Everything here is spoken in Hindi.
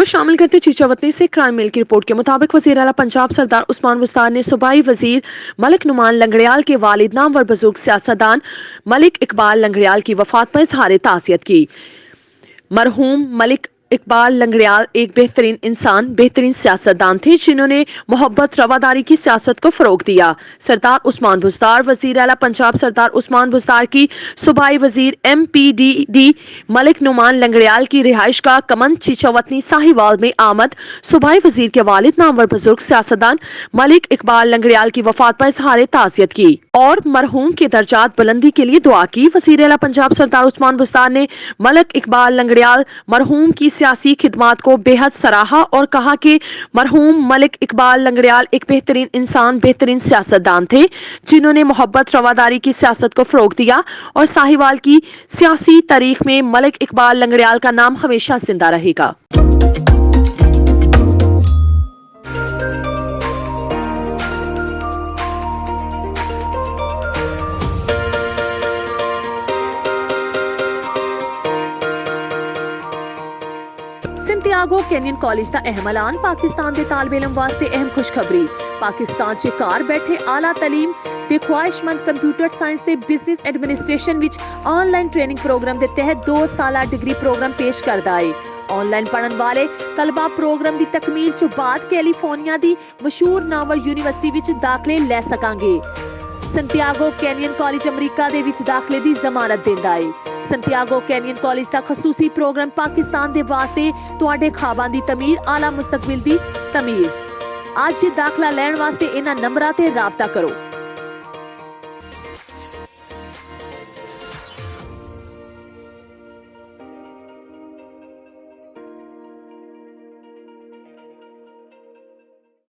शामिल करते चीचावतनी से क्राइम मिल की रिपोर्ट के मुताबिक वज़ीर आला पंजाब सरदार उस्मान बुज़दार ने सूबाई वजीर मलिक नुमान लंगड़ियाल के वालिद नामवर बुजुर्ग सियासतदान मलिक इकबाल लंगड़ियाल की वफात पर इज़हार ताज़ियत की। मरहूम मलिक इकबाल लंगड़ियाल एक बेहतरीन इंसान, बेहतरीन सियासतदान थे जिन्होंने मोहब्बत रवादारी की सियासत को फरोग दिया। सरदार उस्मान बुज़दार वज़ीर आला पंजाब सरदार उस्मान बुज़दार की सूबाई वजीर MPDD मलिक नुमान लंगड़ियाल की रिहाइश का कमन चीचावतनी साहिवाल में आमद सूबाई वजीर के वालिद नामवर बुजुर्ग सियासतदान मलिक इकबाल लंगड़ियाल की वफात पर इज़हार ताज़ियत की और मरहूम के दर्जात बुलंदी के लिए दुआ की। वज़ीर आला पंजाब सरदार उस्मान बुज़दार ने मलिक इकबाल लंगड़ियाल मरहूम की सियासी खिदमात को बेहद सराहा और कहा कि मरहूम मलिक इकबाल लंगड़ियाल एक बेहतरीन इंसान, बेहतरीन सियासतदान थे जिन्होंने मोहब्बत रवादारी की सियासत को फरोग दिया और साहिवाल की सियासी तारीख में मलिक इकबाल लंगड़ियाल का नाम हमेशा जिंदा रहेगा। संतियागो कैनियन कॉलेज का अहम ऐलान, पाकिस्तान के तालिब इल्म वास्ते अहम खुशखबरी। पाकिस्तान च घर बैठे आला तलीम ते ख्वाहिशमंद कंप्यूटर साइंस ते बिजनेस एडमिनिस्ट्रेशन विच ऑनलाइन ट्रेनिंग प्रोग्राम के तहत 2 साला डिग्री प्रोग्राम पेश करदा है। ऑनलाइन पढ़न वाले तलबा प्रोग्राम की तकमील च बाद कैलिफोर्निया की मशहूर नामवर यूनिवर्सिटी विच दाखले लै सकांगे। संतियागो कैनियन कॉलेज अमरीका दे विच दाखले की जमानत देंदा है। संतियागो कैनियन कॉलेज का खसूसी प्रोग्राम पाकिस्तान दे वास्ते तुहाडे ख्वाबां दी तमीर, आला मुस्तकबिल दी तमीर। आज दाखला लैण वास्ते इन्हां नंबरां ते राबता करो।